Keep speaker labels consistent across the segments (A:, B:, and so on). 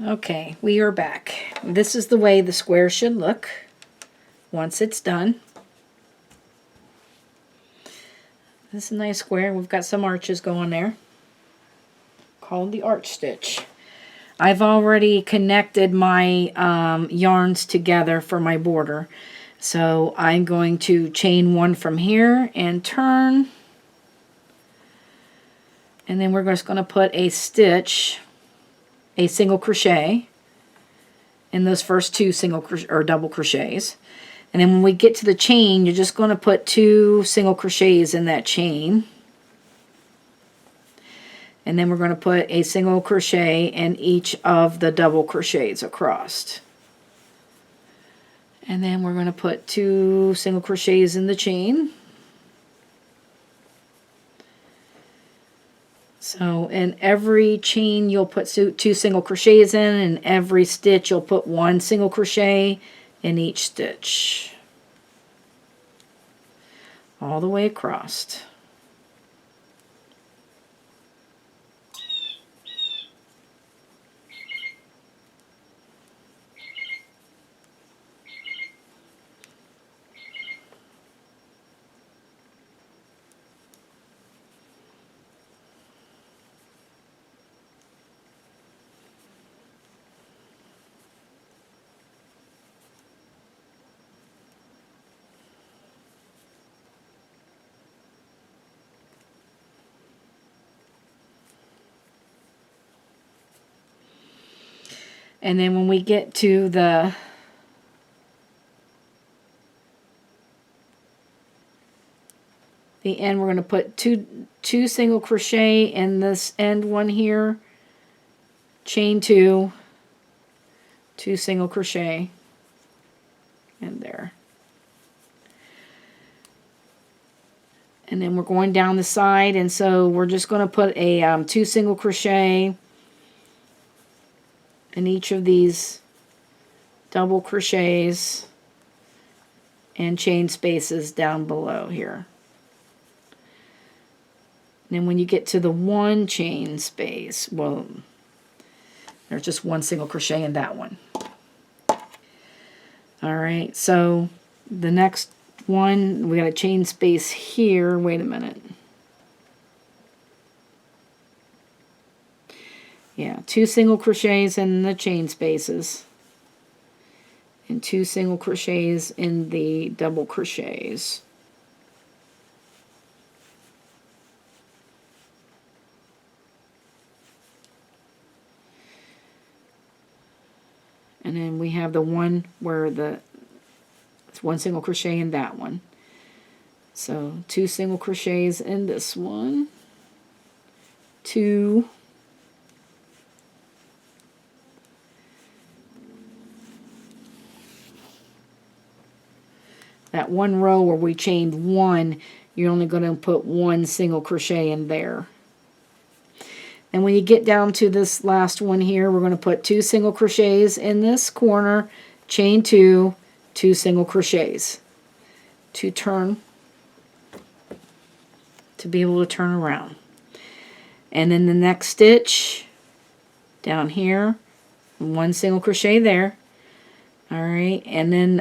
A: Okay, we are back. This is the way the square should look once it's done. This is a nice square. We've got some arches going there, called the arch stitch. I've already connected my yarns together for my border. So I'm going to chain one from here and turn. And then we're just going to put a stitch, a single crochet, in those first two single or double crochets. And then when we get to the chain, you're just going to put 2 single crochets in that chain. And then we're going to put a single crochet in each of the double crochets across. And then we're going to put 2 single crochets in the chain. So in every chain you'll put 2 single crochets in, and every stitch you'll put 1 single crochet in each stitch. All the way across. And then when we get to the end, we're going to put two single crochet in this end one here, chain 2, 2 single crochet in there. And then we're going down the side, and so we're just going to put a 2 single crochet in each of these double crochets and chain spaces down below here. And then when you get to the 1 chain space, well, there's just 1 single crochet in that one. Alright, so the next one, we got a chain space here. Wait a minute. Yeah, 2 single crochets in the chain spaces and 2 single crochets in the double crochets. And then we have the one where it's 1 single crochet in that one. So 2 single crochets in this one. 2. That one row where we chained 1, you're only going to put 1 single crochet in there. And when you get down to this last one here, we're going to put 2 single crochets in this corner, chain 2, 2 single crochets to turn, to be able to turn around. And then the next stitch down here, 1 single crochet there. Alright, and then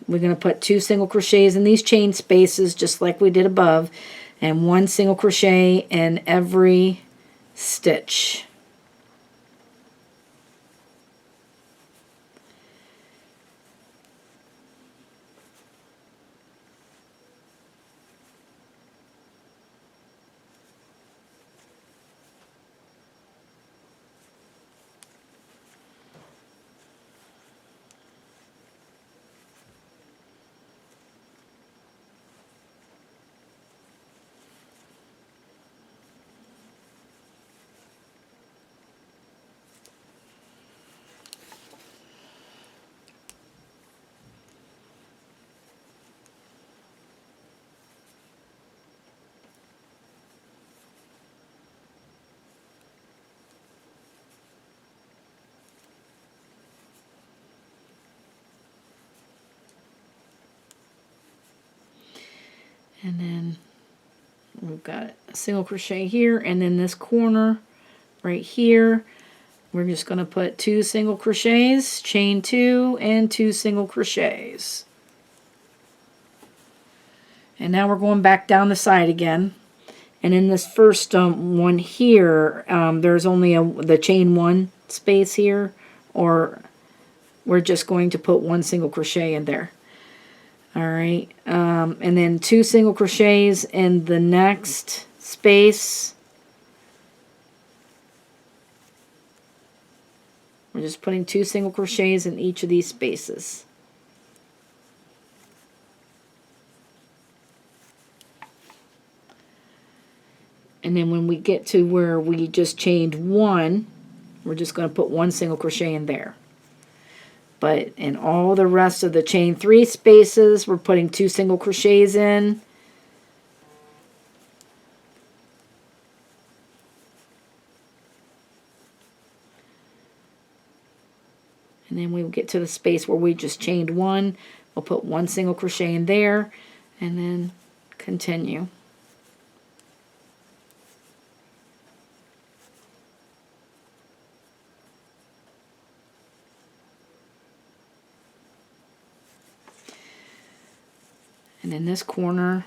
A: we're going to put 2 single crochets in these chain spaces just like we did above, and 1 single crochet in every stitch. And then we've got a single crochet here, and then this corner right here, we're just going to put 2 single crochets, chain 2, and 2 single crochets. And now we're going back down the side again. And in this first one here, there's only the chain 1 space here, or we're just going to put 1 single crochet in there. Alright, and then 2 single crochets in the next space. We're just putting 2 single crochets in each of these spaces. And then when we get to where we just chained 1, we're just going to put 1 single crochet in there. But in all the rest of the chain 3 spaces, we're putting 2 single crochets in. And then we will get to the space where we just chained 1. We'll put 1 single crochet in there and then continue. And in this corner,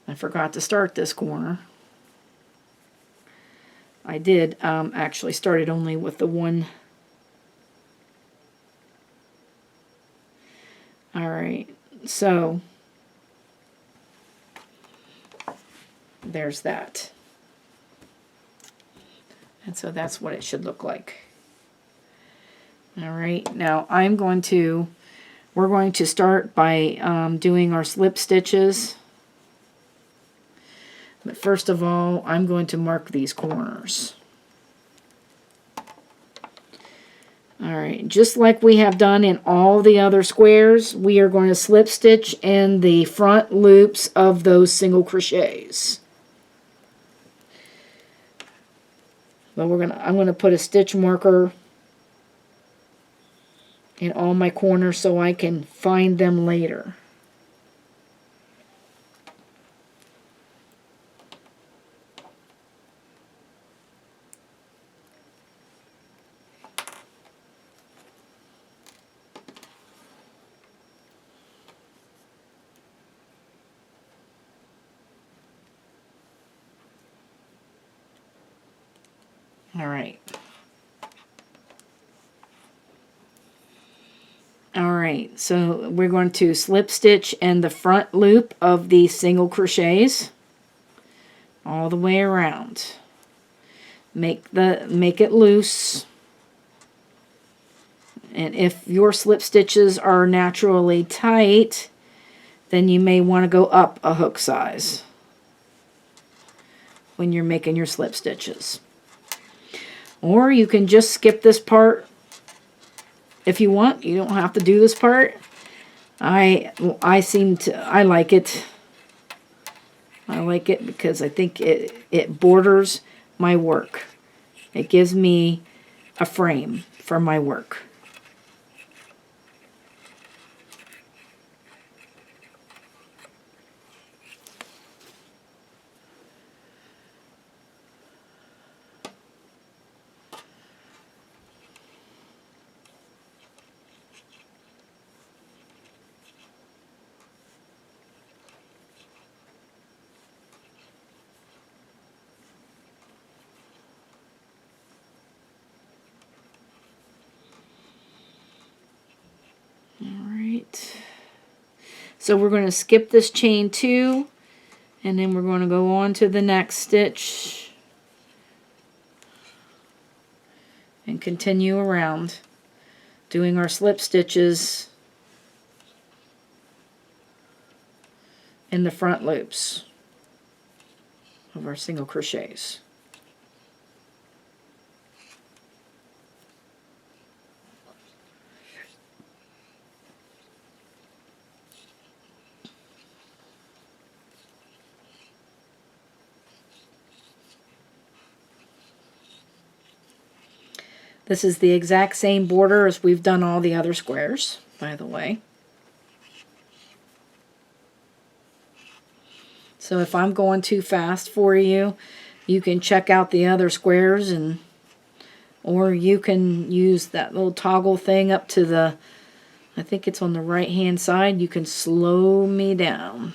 A: I forgot to start this corner. I did actually start it only with the 1. Alright, so there's that. And so that's what it should look like. Alright, now we're going to start by doing our slip stitches. But first of all, I'm going to mark these corners. Alright, just like we have done in all the other squares, we are going to slip stitch in the front loops of those single crochets. But I'm going to put a stitch marker in all my corners so I can find them later. Alright. Alright, so we're going to slip stitch in the front loop of these single crochets all the way around. Make it loose. And if your slip stitches are naturally tight, then you may want to go up a hook size when you're making your slip stitches. Or you can just skip this part if you want. You don't have to do this part. I like it. I like it because I think it borders my work. It gives me a frame for my work. So we're going to skip this chain 2, and then we're going to go on to the next stitch and continue around doing our slip stitches in the front loops of our single crochets. This is the exact same border as we've done all the other squares, by the way. So if I'm going too fast for you, you can check out the other squares and Or you can use that little toggle thing up to the, I think it's on the right hand side. You can slow me down.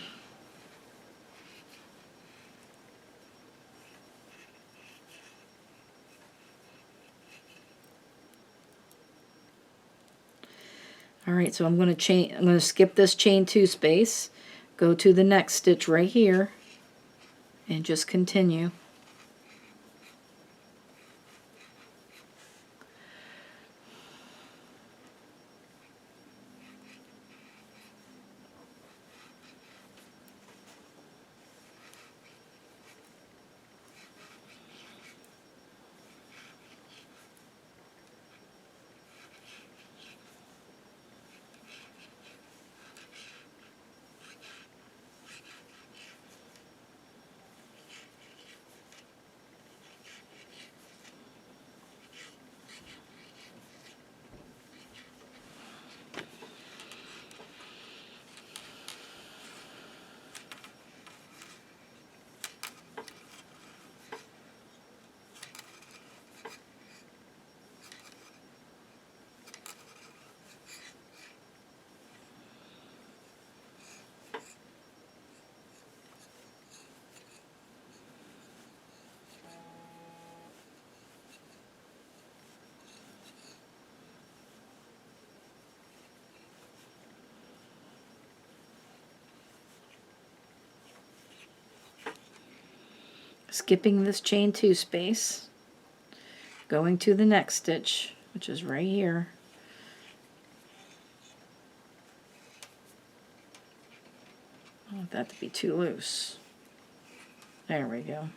A: Alright, so I'm going to skip this chain 2 space, go to the next stitch right here, and just continue. Skipping this chain 2 space, going to the next stitch, which is right here. I don't want that to be too loose. There we go.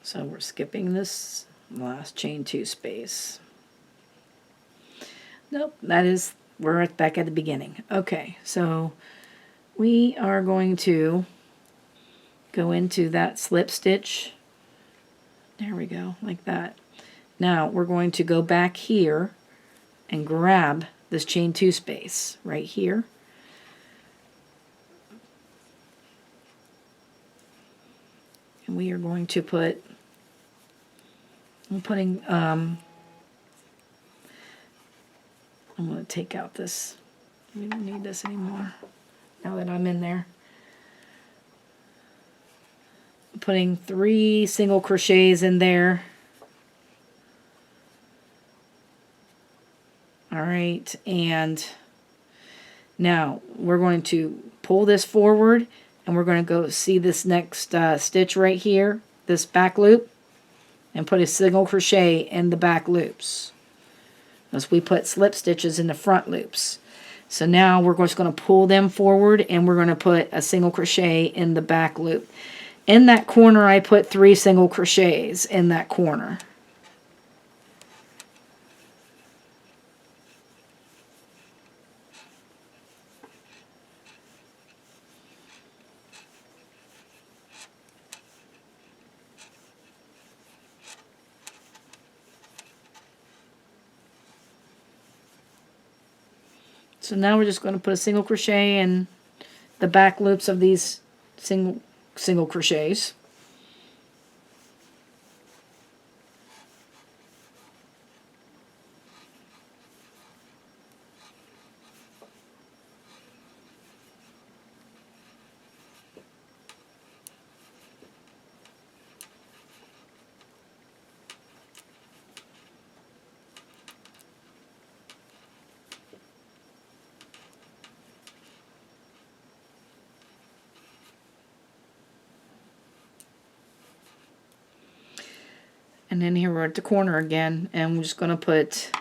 A: So we're skipping this last chain 2 space. Nope, we're back at the beginning. Okay, so we are going to go into that slip stitch. There we go, like that. Now we're going to go back here and grab this chain 2 space right here. And we are going to put, I'm going to take out this. We don't need this anymore now that I'm in there. I'm putting 3 single crochets in there. Alright, and now we're going to pull this forward and we're going to go see this next stitch right here, this back loop, and put a single crochet in the back loops. As we put slip stitches in the front loops. So now we're just going to pull them forward and we're going to put a single crochet in the back loop. In that corner I put 3 single crochets in that corner. So now we're just going to put a single crochet in the back loops of these single crochets. And then here we're at the corner again, and we're just going to put,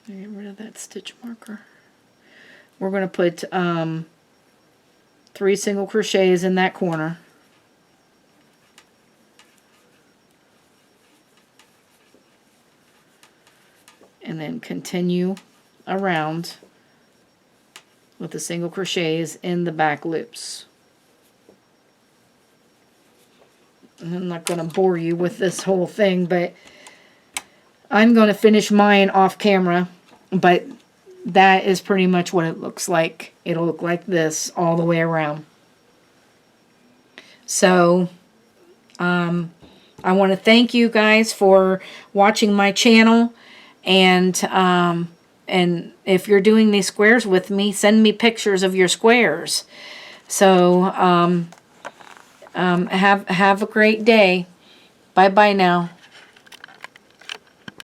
A: get rid of that stitch marker. We're going to put 3 single crochets in that corner. And then continue around with the single crochets in the back loops. And I'm not going to bore you with this whole thing, but I'm going to finish mine off camera, but that is pretty much what it looks like. It'll look like this all the way around. So I want to thank you guys for watching my channel, and if you're doing these squares with me, send me pictures of your squares. So have a great day. Bye bye now.